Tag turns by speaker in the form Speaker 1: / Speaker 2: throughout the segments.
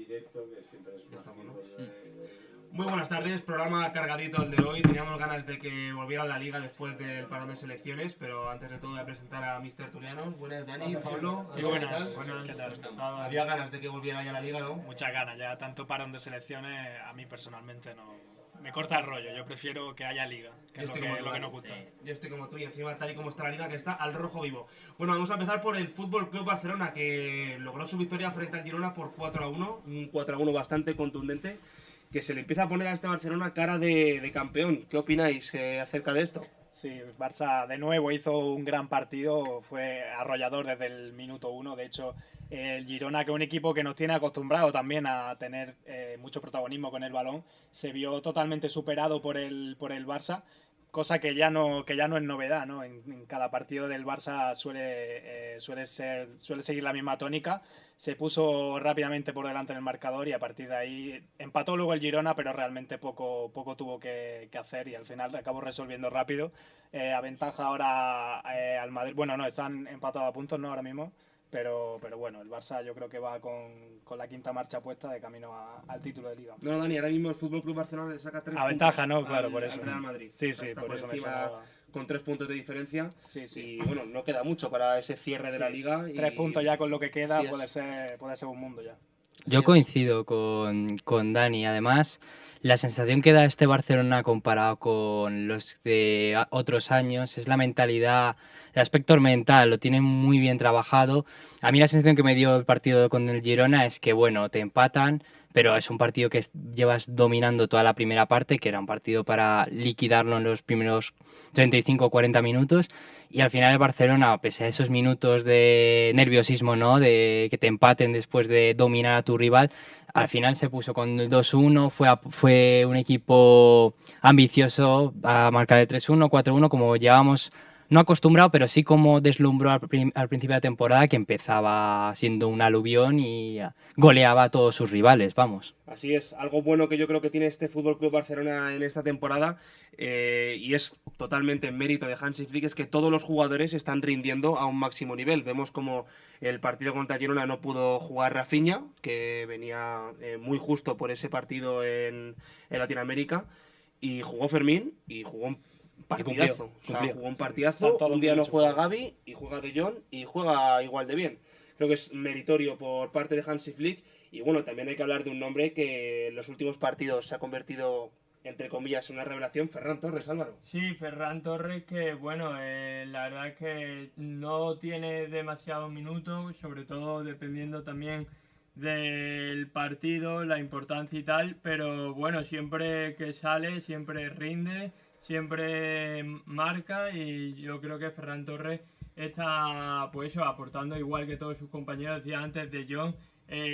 Speaker 1: directo, que siempre es más
Speaker 2: Estamos, ¿no?
Speaker 1: de...
Speaker 2: Muy buenas tardes, programa cargadito el de hoy. Teníamos ganas de que volviera la liga después del parón de selecciones, pero antes de todo voy a presentar a mis tertulianos. Buenas, Dani, Pablo.
Speaker 3: Muy buenas, ¿qué tal?
Speaker 2: Había ganas de que volviera ya la liga, ¿no?
Speaker 3: Muchas ganas, ya tanto parón de selecciones a mí personalmente no me corta el rollo, yo prefiero que haya liga, que es lo que nos gusta.
Speaker 2: Sí. Yo estoy como tú y encima tal y como está la liga que está al rojo vivo. Bueno, vamos a empezar por el Fútbol Club Barcelona, que logró su victoria frente al Girona por 4-1, un 4-1 bastante contundente, que se le empieza a poner a este Barcelona cara de campeón. ¿Qué opináis acerca de esto?
Speaker 3: Sí, Barça de nuevo hizo un gran partido, fue arrollador desde el minuto 1. De hecho, el Girona, que es un equipo que nos tiene acostumbrado también a tener mucho protagonismo con el balón, se vio totalmente superado por el Barça, cosa que ya no es novedad, ¿no? En cada partido del Barça suele seguir la misma tónica. Se puso rápidamente por delante en el marcador y a partir de ahí empató luego el Girona, pero realmente poco tuvo que hacer y al final acabó resolviendo rápido. Aventaja ahora al Madrid. Bueno, no, están empatados a puntos, ¿no? Ahora mismo. Pero bueno, el Barça yo creo que va con la quinta marcha puesta de camino al título de Liga.
Speaker 2: No, Dani, ahora mismo el Fútbol Club Barcelona le saca 3
Speaker 3: a ventaja, ¿no? Claro, por eso.
Speaker 2: al Real Madrid.
Speaker 3: Sí,
Speaker 2: Está
Speaker 3: por eso me
Speaker 2: encima
Speaker 3: sonaba.
Speaker 2: con 3 puntos de diferencia.
Speaker 3: Sí.
Speaker 2: Y bueno, no queda mucho para ese cierre de la liga.
Speaker 3: 3 puntos ya con lo que queda
Speaker 2: Sí,
Speaker 3: puede ser un mundo ya.
Speaker 4: Yo coincido con Dani. Además, la sensación que da este Barcelona comparado con los de otros años es la mentalidad, el aspecto mental, lo tienen muy bien trabajado. A mí la sensación que me dio el partido con el Girona es que, bueno, te empatan, pero es un partido que llevas dominando toda la primera parte, que era un partido para liquidarlo en los primeros 35 o 40 minutos. Y al final el Barcelona, pese a esos minutos de nerviosismo, ¿no? De que te empaten después de dominar a tu rival, al final se puso con el 2-1, fue un equipo ambicioso a marcar el 3-1, 4-1, como llevamos no acostumbrado, pero sí como deslumbró al principio de la temporada, que empezaba siendo un aluvión y goleaba a todos sus rivales, vamos.
Speaker 2: Así es, algo bueno que yo creo que tiene este Fútbol Club Barcelona en esta temporada y es totalmente en mérito de Hansi Flick, es que todos los jugadores están rindiendo a un máximo nivel. Vemos como el partido contra Girona no pudo jugar Rafinha, que venía muy justo por ese partido en Latinoamérica, y jugó Fermín y jugó un partidazo. Jugó un partidazo. Un día no juega Gavi y juega De Jong y juega igual de bien. Creo que es meritorio por parte de Hansi Flick. Y bueno, también hay que hablar de un nombre que en los últimos partidos se ha convertido, entre comillas, en una revelación: Ferran Torres, Álvaro.
Speaker 5: Sí, Ferran Torres, que bueno, la verdad es que no tiene demasiados minutos, sobre todo dependiendo también del partido, la importancia y tal, pero bueno, siempre que sale, siempre rinde, siempre marca y yo creo que Ferran Torres está pues eso, aportando igual que todos sus compañeros, decía antes de Jong.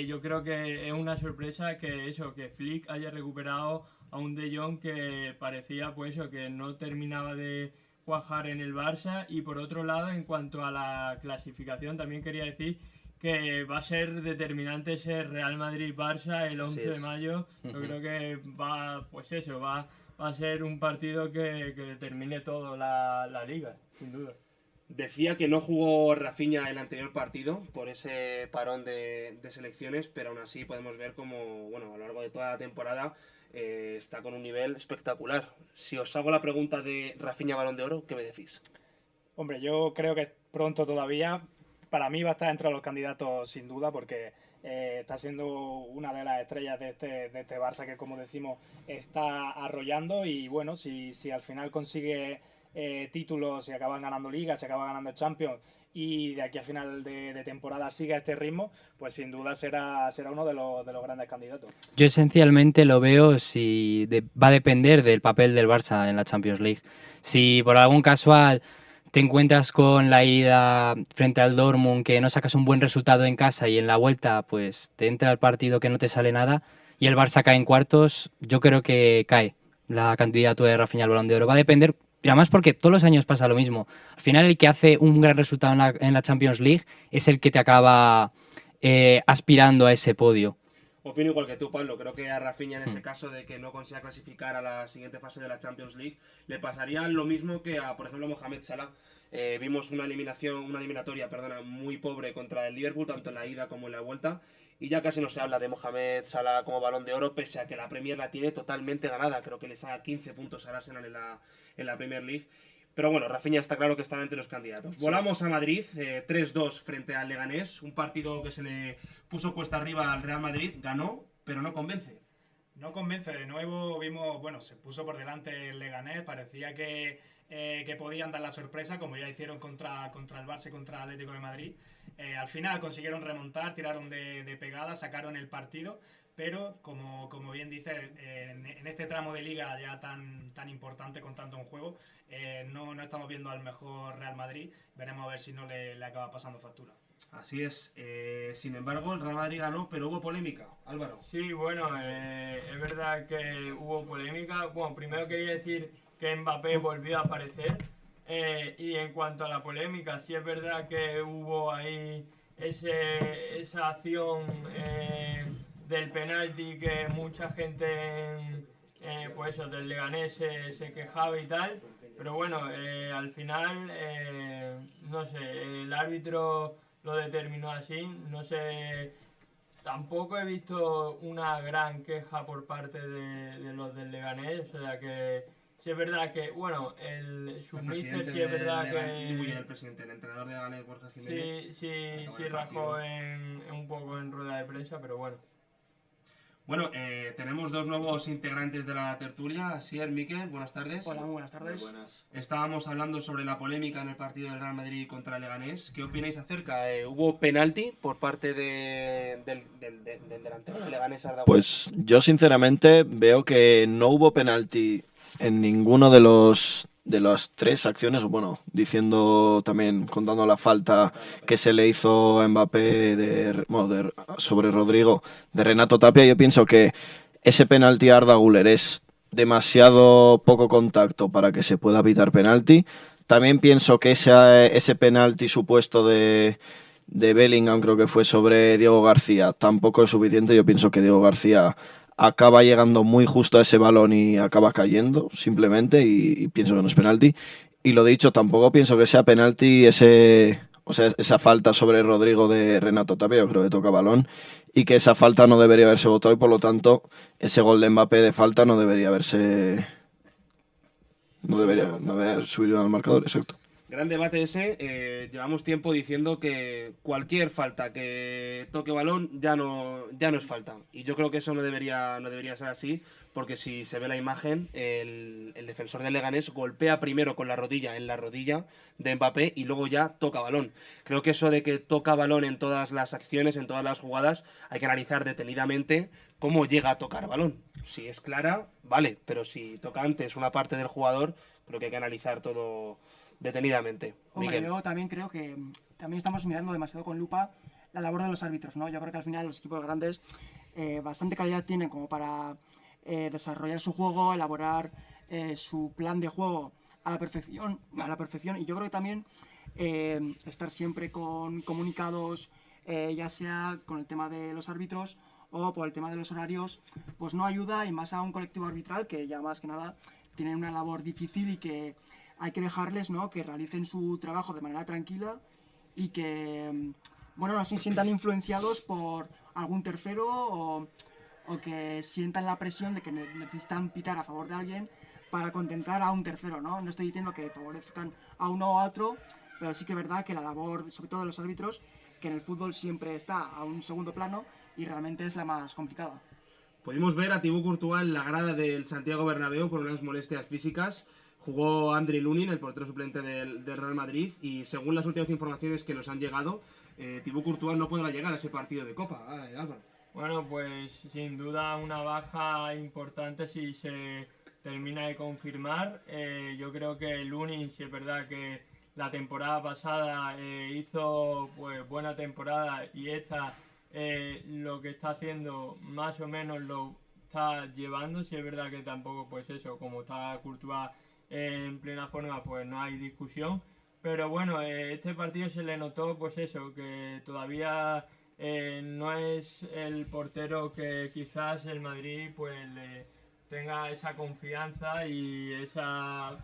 Speaker 5: Yo creo que es una sorpresa que Flick haya recuperado a un De Jong que parecía pues eso, que no terminaba de cuajar en el Barça. Y por otro lado, en cuanto a la clasificación, también quería decir que va a ser determinante ese Real Madrid-Barça el 11 de mayo. Yo creo que va a ser un partido que determine todo la liga, sin duda.
Speaker 2: Decía que no jugó Rafinha el anterior partido por ese parón de selecciones, pero aún así podemos ver como, bueno, a lo largo de toda la temporada está con un nivel espectacular. Si os hago la pregunta de Rafinha Balón de Oro, ¿qué me decís?
Speaker 3: Hombre, yo creo que es pronto todavía. Para mí va a estar entre los candidatos sin duda porque está siendo una de las estrellas de este Barça que, como decimos, está arrollando. Y bueno, si al final consigue títulos, si acaban ganando Liga, si acaban ganando Champions y de aquí a final de temporada siga este ritmo, pues sin duda será uno de los grandes candidatos.
Speaker 4: Yo esencialmente lo veo va a depender del papel del Barça en la Champions League. Si por algún casual te encuentras con la ida frente al Dortmund, que no sacas un buen resultado en casa y en la vuelta pues te entra el partido que no te sale nada y el Barça cae en cuartos, yo creo que cae la candidatura de Rafinha al Balón de Oro. Va a depender, y además porque todos los años pasa lo mismo. Al final el que hace un gran resultado en la Champions League es el que te acaba aspirando a ese podio.
Speaker 2: Opino igual que tú, Pablo. Creo que a Rafinha, en ese caso de que no consiga clasificar a la siguiente fase de la Champions League, le pasaría lo mismo que a, por ejemplo, a Mohamed Salah. Vimos una eliminatoria muy pobre contra el Liverpool, tanto en la ida como en la vuelta, y ya casi no se habla de Mohamed Salah como Balón de Oro, pese a que la Premier la tiene totalmente ganada. Creo que le saca 15 puntos al Arsenal en la Premier League. Pero bueno, Rafinha está claro que está entre los candidatos. Sí. Volamos a Madrid, 3-2 frente al Leganés, un partido que se le puso cuesta arriba al Real Madrid, ganó, pero no convence.
Speaker 3: No convence, de nuevo vimos, bueno, se puso por delante el Leganés, parecía que podían dar la sorpresa, como ya hicieron contra el Barça y contra el Atlético de Madrid. Al final consiguieron remontar, tiraron de pegada, sacaron el partido, pero como bien dice, en este tramo de liga ya tan importante con tanto en juego, no estamos viendo al mejor Real Madrid. Veremos a ver si no le acaba pasando factura.
Speaker 2: Así es. Sin embargo, el Real Madrid ganó, pero hubo polémica. Álvaro.
Speaker 5: Sí, bueno, es verdad que hubo polémica. Bueno, primero quería decir que Mbappé volvió a aparecer. Y en cuanto a la polémica, sí es verdad que hubo ahí esa acción del penalti que mucha gente pues eso, del Leganés se quejaba y tal. Pero bueno, al final, no sé, el árbitro lo determinó así. No sé, tampoco he visto una gran queja por parte de los del Leganés. O sea que sí es verdad que, bueno, su míster sí es verdad que...
Speaker 2: El presidente, el entrenador de Leganés, Borja Jiménez.
Speaker 5: Sí rajó un poco en rueda de prensa, pero bueno.
Speaker 2: Bueno, tenemos dos nuevos integrantes de la tertulia. Asier, Miquel, buenas tardes.
Speaker 6: Hola, muy buenas tardes.
Speaker 1: Muy buenas.
Speaker 2: Estábamos hablando sobre la polémica en el partido del Real Madrid contra el Leganés. ¿Qué opináis acerca? ¿Hubo penalti por parte del delantero del Leganés, Arda Güler?
Speaker 7: Pues yo sinceramente veo que no hubo penalti en ninguno de las tres acciones, bueno, diciendo también, contando la falta que se le hizo a Mbappé sobre Rodrigo de Renato Tapia. Yo pienso que ese penalti a Arda Güler es demasiado poco contacto para que se pueda pitar penalti. También pienso que ese penalti supuesto de Bellingham, creo que fue sobre Diego García, tampoco es suficiente. Yo pienso que Diego García acaba llegando muy justo a ese balón y acaba cayendo simplemente, y pienso que no es penalti. Y lo dicho, tampoco pienso que sea penalti esa falta sobre Rodrigo de Renato Tapia. Yo creo que toca balón y que esa falta no debería haberse votado, y por lo tanto ese gol de Mbappé de falta no debería haber subido al marcador, exacto.
Speaker 2: Gran debate ese. Llevamos tiempo diciendo que cualquier falta que toque balón ya no es falta. Y yo creo que eso no debería ser así, porque si se ve la imagen, el defensor de Leganés golpea primero con la rodilla en la rodilla de Mbappé y luego ya toca balón. Creo que eso de que toca balón en todas las acciones, en todas las jugadas, hay que analizar detenidamente cómo llega a tocar balón. Si es clara, vale, pero si toca antes una parte del jugador, creo que hay que analizar todo detenidamente.
Speaker 6: Hombre, yo también creo que también estamos mirando demasiado con lupa la labor de los árbitros, ¿no? Yo creo que al final los equipos grandes bastante calidad tienen como para desarrollar su juego, elaborar su plan de juego a la perfección, y yo creo que también estar siempre con comunicados, ya sea con el tema de los árbitros o por el tema de los horarios, pues no ayuda, y más a un colectivo arbitral que ya más que nada tienen una labor difícil y que hay que dejarles, ¿no?, que realicen su trabajo de manera tranquila y que, bueno, no se sientan influenciados por algún tercero o que sientan la presión de que necesitan pitar a favor de alguien para contentar a un tercero, ¿no? No estoy diciendo que favorezcan a uno o a otro, pero sí que es verdad que la labor, sobre todo de los árbitros, que en el fútbol siempre está a un segundo plano y realmente es la más complicada.
Speaker 2: Pudimos ver a Thibaut Courtois en la grada del Santiago Bernabéu por unas molestias físicas. Jugó Andriy Lunin, el portero suplente del Real Madrid, y según las últimas informaciones que nos han llegado, Thibaut Courtois no podrá llegar a ese partido de Copa. Álvaro.
Speaker 5: Bueno, pues sin duda una baja importante si se termina de confirmar. Yo creo que Lunin, si es verdad que la temporada pasada hizo pues buena temporada, y esta lo que está haciendo más o menos lo está llevando. Si es verdad que tampoco, pues eso, como está Courtois en plena forma, pues no hay discusión. Pero bueno, este partido se le notó, pues eso, que todavía no es el portero que quizás el Madrid pues le tenga esa confianza y esa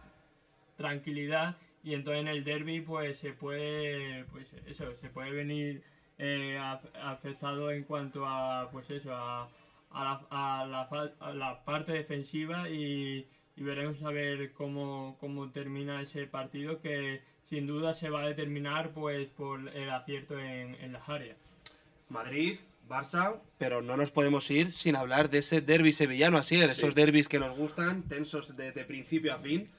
Speaker 5: tranquilidad, y entonces en el derbi pues se puede venir afectado en cuanto a, pues eso, a la parte defensiva y veremos a ver cómo termina ese partido que sin duda se va a determinar pues por el acierto en las áreas.
Speaker 2: Madrid, Barça, pero no nos podemos ir sin hablar de ese derbi sevillano, así, de esos derbis que nos gustan, tensos de principio a fin.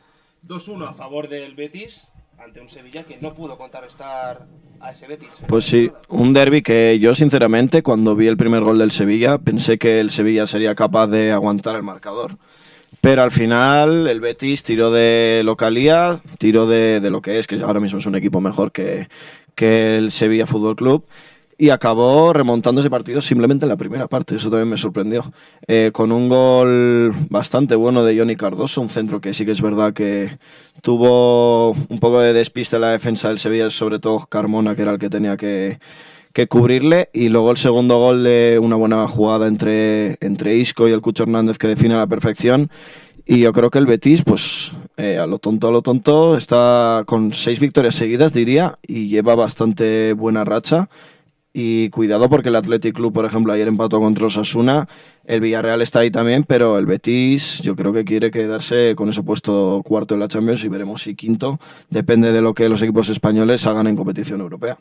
Speaker 2: 2-1 a favor del Betis ante un Sevilla que no pudo contrarrestar a ese Betis.
Speaker 7: Pues sí, un derbi que yo sinceramente cuando vi el primer gol del Sevilla pensé que el Sevilla sería capaz de aguantar el marcador. Pero al final el Betis tiró de localía, tiró de lo que es, que ahora mismo es un equipo mejor que el Sevilla Fútbol Club, y acabó remontando ese partido simplemente en la primera parte. Eso también me sorprendió. Con un gol bastante bueno de Johnny Cardoso, un centro que sí que es verdad que tuvo un poco de despiste en la defensa del Sevilla, sobre todo Carmona, que era el que tenía que cubrirle, y luego el segundo gol de una buena jugada entre Isco y el Cucho Hernández que define a la perfección. Y yo creo que el Betis, pues a lo tonto, está con 6 victorias seguidas, diría, y lleva bastante buena racha. Y cuidado porque el Athletic Club, por ejemplo, ayer empató contra Osasuna, el Villarreal está ahí también, pero el Betis yo creo que quiere quedarse con ese puesto cuarto en la Champions y veremos si quinto, depende de lo que los equipos españoles hagan en competición europea.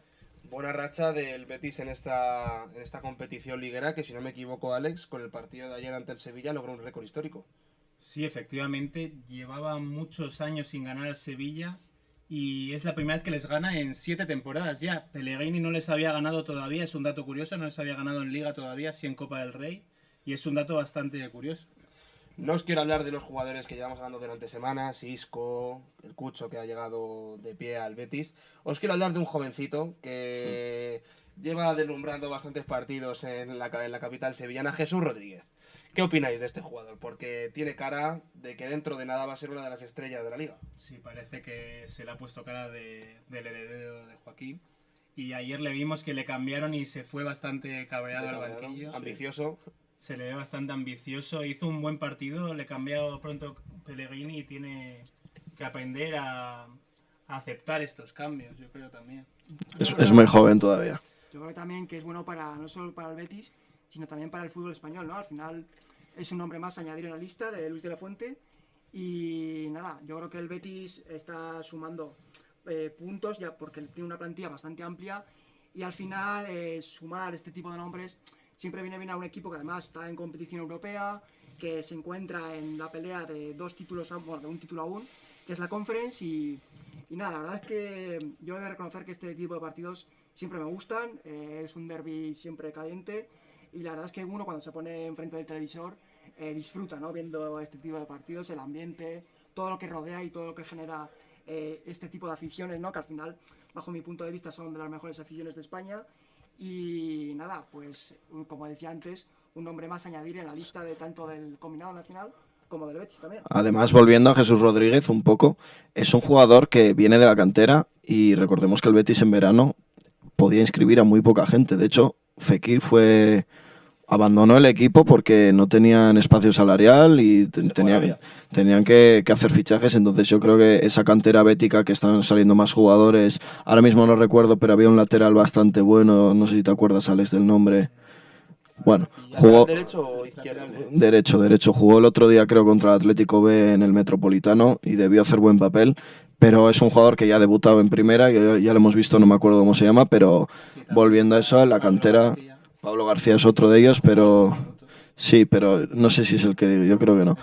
Speaker 2: Buena racha del Betis en esta competición liguera, que si no me equivoco, Alex, con el partido de ayer ante el Sevilla logró un récord histórico.
Speaker 8: Sí, efectivamente, llevaba muchos años sin ganar al Sevilla y es la primera vez que les gana en 7 temporadas ya. Pellegrini no les había ganado todavía, es un dato curioso, no les había ganado en Liga todavía, sí en Copa del Rey, y es un dato bastante curioso.
Speaker 2: No os quiero hablar de los jugadores que llevamos hablando durante semanas, Isco, el Cucho que ha llegado de pie al Betis. Os quiero hablar de un jovencito que lleva deslumbrando bastantes partidos en la capital sevillana, Jesús Rodríguez. ¿Qué opináis de este jugador? Porque tiene cara de que dentro de nada va a ser una de las estrellas de la liga.
Speaker 8: Sí, parece que se le ha puesto cara del heredero de Joaquín. Y ayer le vimos que le cambiaron y se fue bastante cabreado al banquillo.
Speaker 2: Ambicioso.
Speaker 8: Se le ve bastante ambicioso. Hizo un buen partido, le cambió pronto Pellegrini y tiene que aprender a aceptar estos cambios, yo creo también.
Speaker 7: Es muy joven todavía.
Speaker 6: Yo creo también que es bueno no solo para el Betis, sino también para el fútbol español, ¿no? Al final es un nombre más a añadir en la lista de Luis de la Fuente. Y nada, yo creo que el Betis está sumando puntos ya porque tiene una plantilla bastante amplia y al final sumar este tipo de nombres siempre viene bien a un equipo que además está en competición europea, que se encuentra en la pelea de 2 títulos, bueno, de un título aún, que es la Conference y nada, la verdad es que yo he de reconocer que este tipo de partidos siempre me gustan, es un derbi siempre caliente y la verdad es que uno cuando se pone enfrente del televisor disfruta, ¿no? Viendo este tipo de partidos, el ambiente, todo lo que rodea y todo lo que genera este tipo de aficiones, ¿no? Que al final, bajo mi punto de vista, son de las mejores aficiones de España. Y nada, pues como decía antes, un nombre más a añadir en la lista de tanto del combinado nacional como del Betis también.
Speaker 7: Además, volviendo a Jesús Rodríguez un poco, es un jugador que viene de la cantera y recordemos que el Betis en verano podía inscribir a muy poca gente. De hecho, Fekir abandonó el equipo porque no tenían espacio salarial y tenían que hacer fichajes. Entonces yo creo que esa cantera bética que están saliendo más jugadores, ahora mismo no recuerdo, pero había un lateral bastante bueno, no sé si te acuerdas, Alex, del nombre. Bueno, jugó
Speaker 2: ¿Derecho o izquierdo?
Speaker 7: derecho, jugó el otro día creo contra el Atlético B en el Metropolitano y debió hacer buen papel, pero es un jugador que ya ha debutado en primera, ya lo hemos visto, no me acuerdo cómo se llama, pero volviendo a eso, la cantera, Pablo García es otro de ellos, pero sí, pero no sé si es el que yo creo que no.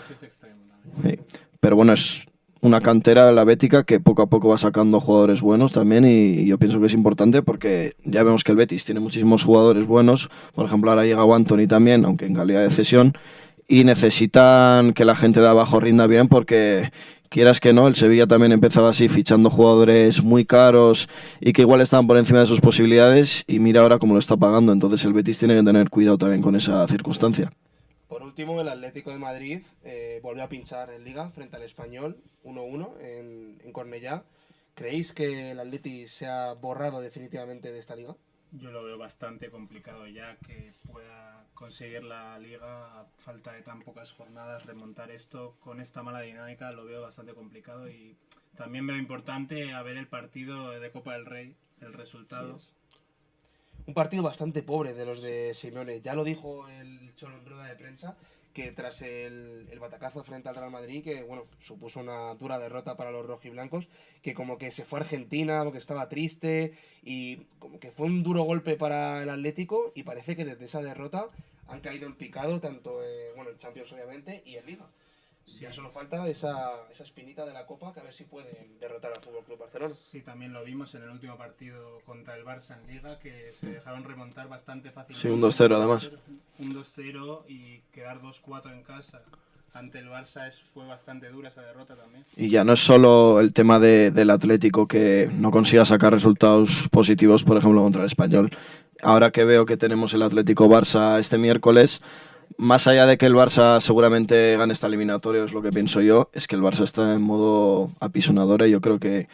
Speaker 7: Sí. Pero bueno, es una cantera la bética que poco a poco va sacando jugadores buenos también y yo pienso que es importante porque ya vemos que el Betis tiene muchísimos jugadores buenos, por ejemplo ahora llega Antony también, aunque en calidad de cesión, y necesitan que la gente de abajo rinda bien porque quieras que no, el Sevilla también empezaba así fichando jugadores muy caros y que igual estaban por encima de sus posibilidades y mira ahora cómo lo está pagando, entonces el Betis tiene que tener cuidado también con esa circunstancia.
Speaker 2: Por último, el Atlético de Madrid volvió a pinchar en Liga frente al Español 1-1 en Cornellá. ¿Creéis que el Atleti se ha borrado definitivamente de esta liga?
Speaker 8: Yo lo veo bastante complicado ya que pueda conseguir la liga a falta de tan pocas jornadas, remontar esto con esta mala dinámica lo veo bastante complicado y también veo importante a ver el partido de Copa del Rey, el resultado.
Speaker 2: Sí. un partido bastante pobre de los de Simeone. Ya lo dijo el Cholo en rueda de prensa, que tras el batacazo frente al Real Madrid, que bueno, supuso una dura derrota para los rojiblancos, que como que se fue a Argentina porque estaba triste y como que fue un duro golpe para el Atlético, y parece que desde esa derrota han caído en picado tanto bueno, en Champions obviamente y en Liga. Ya solo falta esa espinita de la Copa, que a ver si pueden derrotar al FC Barcelona.
Speaker 8: Sí, también lo vimos en el último partido contra el Barça en Liga, que se dejaron remontar bastante fácilmente.
Speaker 7: Sí, un 2-0 además.
Speaker 8: Un 2-0 y quedar 2-4 en casa ante el Barça fue bastante dura esa derrota también.
Speaker 7: Y ya no es solo el tema del Atlético que no consiga sacar resultados positivos, por ejemplo, contra el Español. Ahora que veo que tenemos el Atlético-Barça este miércoles, más allá de que el Barça seguramente gane esta eliminatoria, es lo que pienso yo, es que el Barça está en modo apisonador y yo creo que,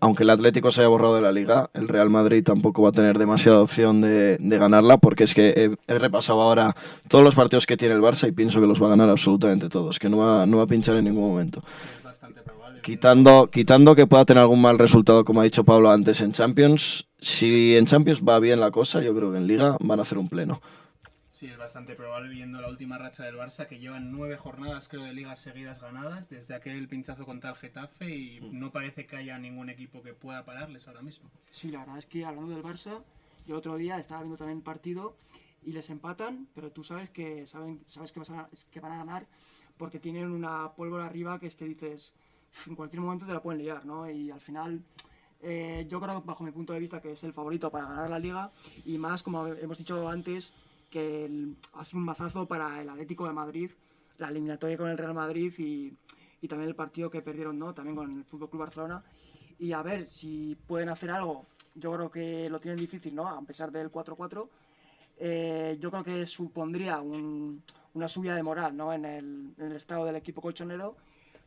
Speaker 7: aunque el Atlético se haya borrado de la Liga, el Real Madrid tampoco va a tener demasiada opción de ganarla, porque es que he repasado ahora todos los partidos que tiene el Barça y pienso que los va a ganar absolutamente todos, que no va a pinchar en ningún momento.
Speaker 8: Es bastante probable.
Speaker 7: Quitando que pueda tener algún mal resultado, como ha dicho Pablo antes, en Champions, si en Champions va bien la cosa, yo creo que en Liga van a hacer un pleno.
Speaker 8: Sí, es bastante probable viendo la última racha del Barça, que llevan 9 jornadas, creo, de ligas seguidas ganadas desde aquel pinchazo contra el Getafe, y no parece que haya ningún equipo que pueda pararles ahora mismo.
Speaker 6: Sí, la verdad es que hablando del Barça, yo el otro día estaba viendo también el partido y les empatan, pero tú sabes que que van a ganar porque tienen una pólvora arriba que es que dices, en cualquier momento te la pueden liar, ¿no? Y al final yo creo, bajo mi punto de vista, que es el favorito para ganar la Liga, y más, como hemos dicho antes, que ha sido un mazazo para el Atlético de Madrid, la eliminatoria con el Real Madrid y también el partido que perdieron, ¿no? También con el FC Barcelona. Y a ver si pueden hacer algo. Yo creo que lo tienen difícil, ¿no? A pesar del 4-4. Yo creo que supondría una subida de moral, ¿no? En el estado del equipo colchonero,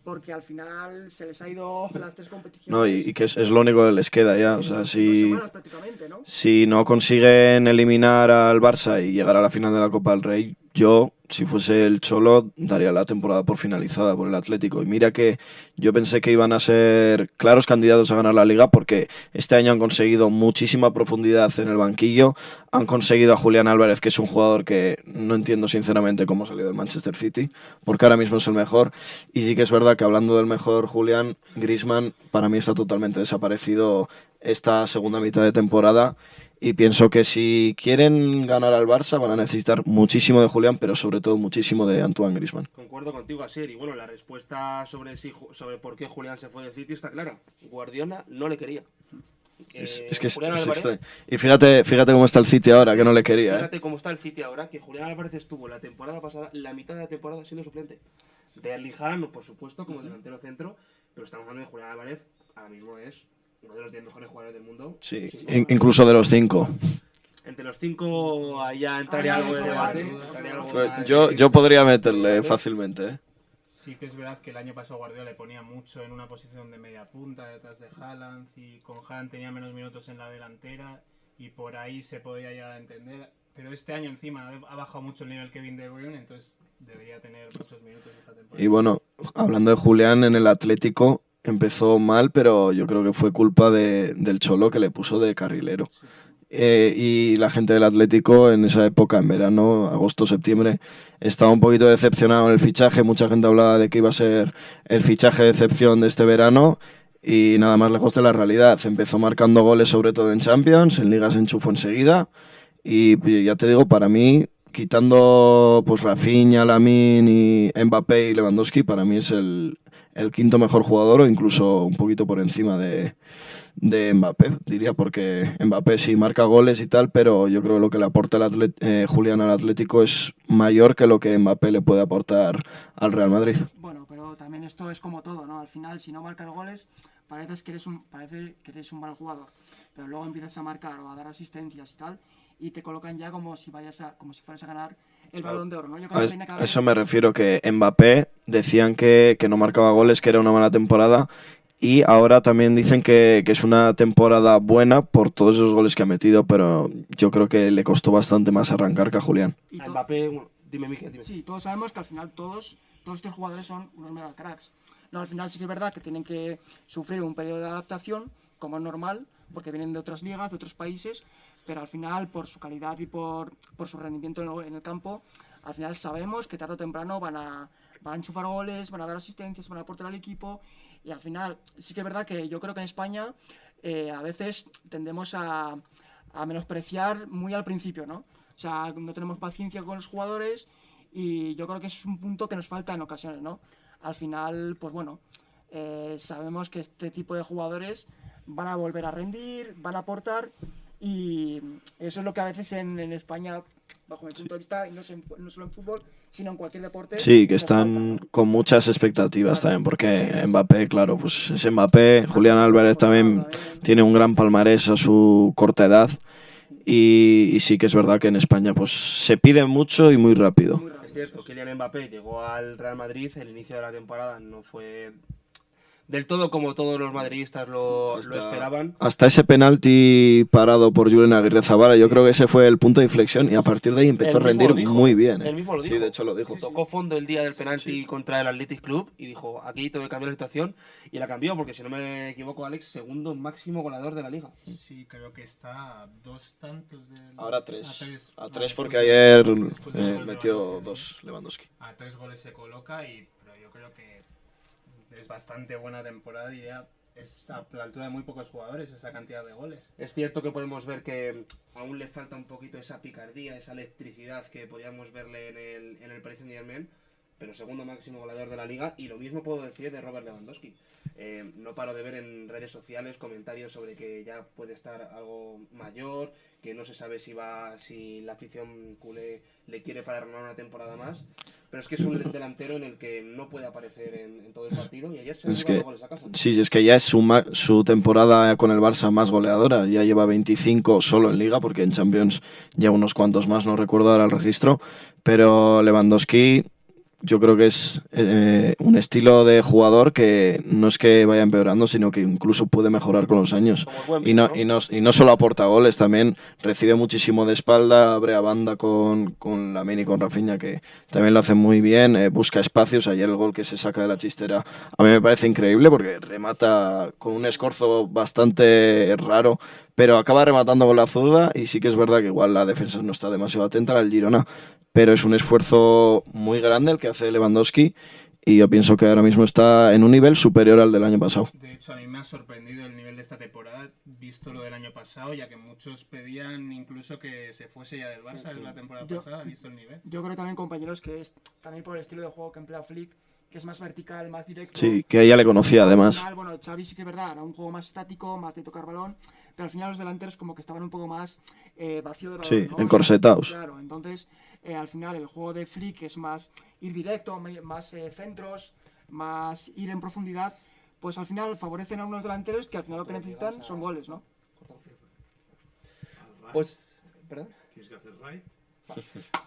Speaker 6: porque al final se les ha ido las 3 competiciones.
Speaker 7: No, y que es lo único que les queda ya. O sea,
Speaker 6: 2 semanas prácticamente, ¿no?
Speaker 7: si no consiguen eliminar al Barça y llegar a la final de la Copa del Rey, yo, si fuese el Cholo, daría la temporada por finalizada por el Atlético. Y mira que yo pensé que iban a ser claros candidatos a ganar la Liga, porque este año han conseguido muchísima profundidad en el banquillo, han conseguido a Julián Álvarez, que es un jugador que no entiendo sinceramente cómo ha salido del Manchester City, porque ahora mismo es el mejor. Y sí que es verdad que, hablando del mejor Julián, Griezmann para mí está totalmente desaparecido esta segunda mitad de temporada. Y pienso que si quieren ganar al Barça van a necesitar muchísimo de Julián, pero sobre todo muchísimo de Antoine Griezmann.
Speaker 2: Concuerdo contigo, Asier, y bueno, la respuesta sobre por qué Julián se fue del City está clara. Guardiola no le quería.
Speaker 7: Es que
Speaker 2: Julián
Speaker 7: es
Speaker 2: Álvarez,
Speaker 7: extraño. Y fíjate cómo está el City ahora, que no le quería.
Speaker 2: Fíjate cómo está el City ahora, que Julián Álvarez estuvo la temporada pasada, la mitad de la temporada siendo suplente. De Erling Haaland, por supuesto, como delantero centro, pero estamos hablando de Julián Álvarez, ahora mismo es uno de los 10 mejores jugadores del mundo.
Speaker 7: Sí, incluso de los 5.
Speaker 2: Entre los 5 allá entraría algo de debate.
Speaker 7: Yo podría meterle fácilmente, ¿eh?
Speaker 8: Sí que es verdad que el año pasado Guardiola le ponía mucho en una posición de media punta detrás de Haaland, y con Haaland tenía menos minutos en la delantera y por ahí se podía llegar a entender. Pero este año encima ha bajado mucho el nivel Kevin De Bruyne, entonces debería tener muchos minutos esta temporada.
Speaker 7: Y bueno, hablando de Julián, en el Atlético empezó mal, pero yo creo que fue culpa del Cholo, que le puso de carrilero.
Speaker 8: Sí.
Speaker 7: Y la gente del Atlético en esa época, en verano, agosto, septiembre, estaba un poquito decepcionado en el fichaje. Mucha gente hablaba de que iba a ser el fichaje de excepción de este verano, y nada más lejos de la realidad. Empezó marcando goles, sobre todo en Champions, en Liga se enchufó enseguida, y ya te digo, para mí, quitando pues Rafinha, Lamine y Mbappé y Lewandowski, para mí es el quinto mejor jugador, o incluso un poquito por encima de Mbappé, diría, porque Mbappé sí marca goles y tal, pero yo creo que lo que le aporta Julián al Atlético es mayor que lo que Mbappé le puede aportar al Real Madrid.
Speaker 6: Bueno, pero también esto es como todo, ¿no? Al final, si no marcas goles, parece que eres un mal jugador, pero luego empiezas a marcar o a dar asistencias y tal, y te colocan ya como si fueras a ganar el Balón de Oro, ¿no? Yo creo que tiene que haber...
Speaker 7: A eso me refiero, que Mbappé decían que no marcaba goles, que era una mala temporada, y ahora también dicen que es una temporada buena por todos esos goles que ha metido, pero yo creo que le costó bastante más arrancar que a Julián.
Speaker 2: A Mbappé, bueno, dime, Miquel, dime.
Speaker 6: Sí, todos sabemos que al final todos estos jugadores son unos mega cracks. No, al final sí que es verdad que tienen que sufrir un periodo de adaptación, como es normal, porque vienen de otras ligas, de otros países, pero al final, por su calidad y por su rendimiento en el campo, al final sabemos que tarde o temprano van a enchufar goles, van a dar asistencias, van a aportar al equipo, y al final sí que es verdad que yo creo que en España a veces tendemos a menospreciar muy al principio, ¿no? O sea, no tenemos paciencia con los jugadores y yo creo que es un punto que nos falta en ocasiones, ¿no? Al final, pues bueno, sabemos que este tipo de jugadores van a volver a rendir, van a aportar, y eso es lo que a veces en España, bajo mi punto de vista, y no solo en fútbol, sino en cualquier deporte.
Speaker 7: Sí, que
Speaker 6: nos
Speaker 7: están
Speaker 6: falta, ¿no?
Speaker 7: con muchas expectativas
Speaker 6: Claro.
Speaker 7: también, porque Mbappé, claro, pues es Mbappé. Julián Álvarez también tiene un gran palmarés a su corta edad, y sí que es verdad que en España pues se pide mucho y muy rápido.
Speaker 6: Muy rápido.
Speaker 2: Es cierto, Kylian Mbappé llegó al Real Madrid, el inicio de la temporada no fue del todo como todos los madridistas lo esperaban.
Speaker 7: Hasta ese penalti parado por Julen Aguirrezabala, yo creo que ese fue el punto de inflexión, y a partir de ahí empezó a
Speaker 2: Él mismo
Speaker 7: rendir
Speaker 2: lo dijo,
Speaker 7: muy bien.
Speaker 2: Él mismo lo dijo.
Speaker 7: Sí, de hecho lo dijo.
Speaker 2: Tocó fondo el día del penalti contra el Athletic Club y dijo, aquí tengo que cambiar la situación, y la cambió, porque si no me equivoco, Alex, segundo máximo goleador de la liga.
Speaker 8: Sí, creo que está a 2 tantos del...
Speaker 7: Ahora 3. A 3
Speaker 8: Vale,
Speaker 7: porque
Speaker 8: después
Speaker 7: ayer
Speaker 8: después del gol de
Speaker 7: metió
Speaker 8: Lewandowski.
Speaker 7: 2 Lewandowski.
Speaker 8: A 3 goles se coloca, pero yo creo que es bastante buena temporada, y ya es a la altura de muy pocos jugadores esa cantidad de goles.
Speaker 2: Es cierto que podemos ver que aún le falta un poquito esa picardía, esa electricidad que podíamos verle en el Paris Saint-Germain, pero segundo máximo goleador de la liga, y lo mismo puedo decir de Robert Lewandowski. No paro de ver en redes sociales comentarios sobre que ya puede estar algo mayor, que no se sabe si la afición culé le quiere para renovar una temporada más, pero es que es un delantero en el que no puede aparecer en todo el partido, y ayer se
Speaker 7: Es
Speaker 2: han llevado
Speaker 7: que-
Speaker 2: goles a casa.
Speaker 7: Sí, es que ya es su temporada con el Barça más goleadora. Ya lleva 25 solo en Liga, porque en Champions ya unos cuantos más, no recuerdo ahora el registro. Pero Lewandowski, yo creo que es un estilo de jugador que no es que vaya empeorando, sino que incluso puede mejorar con los años.
Speaker 2: Como el buen
Speaker 7: Y
Speaker 2: vino,
Speaker 7: no, y no solo aporta goles, también recibe muchísimo de espalda, abre a banda con Lamine y con Rafinha, que también lo hacen muy bien, busca espacios. Ayer el gol que se saca de la chistera a mí me parece increíble, porque remata con un escorzo bastante raro, pero acaba rematando con la zurda, y sí que es verdad que igual la defensa no está demasiado atenta al Girona, pero es un esfuerzo muy grande el que hace Lewandowski, y yo pienso que ahora mismo está en un nivel superior al del año pasado.
Speaker 8: De hecho, a mí me ha sorprendido el nivel de esta temporada, visto lo del año pasado, ya que muchos pedían incluso que se fuese ya del Barça en la temporada pasada, visto el nivel.
Speaker 6: Yo creo también, compañeros, que es también por el estilo de juego que emplea Flick, que es más vertical, más directo.
Speaker 7: Sí, que ella le conocía
Speaker 6: Al
Speaker 7: además.
Speaker 6: final, bueno, Xavi sí que es verdad, era un juego más estático, más de tocar balón, pero al final los delanteros como que estaban un poco más vacío de balón.
Speaker 7: Sí,
Speaker 6: ¿no?
Speaker 7: encorsetados.
Speaker 6: Claro, entonces al final el juego de Flick es más ir directo, más centros, más ir en profundidad, pues al final favorecen a unos delanteros que al final lo que necesitan son goles, ¿no?
Speaker 2: Pues, ¿perdón?
Speaker 1: Tienes que hacer right.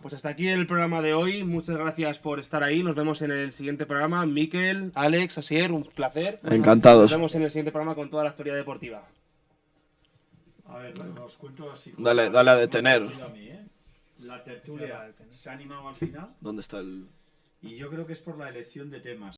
Speaker 2: Pues hasta aquí el programa de hoy. Muchas gracias por estar ahí. Nos vemos en el siguiente programa. Miquel, Alex, Asier, un placer.
Speaker 7: Encantados.
Speaker 2: Nos vemos en el siguiente programa con toda la actualidad deportiva.
Speaker 1: A ver, os cuento así.
Speaker 7: Dale a detener.
Speaker 1: A mí, ¿eh? La tertulia se ha animado al final,
Speaker 7: ¿Dónde está el...?
Speaker 1: y yo creo que es por la elección de temas.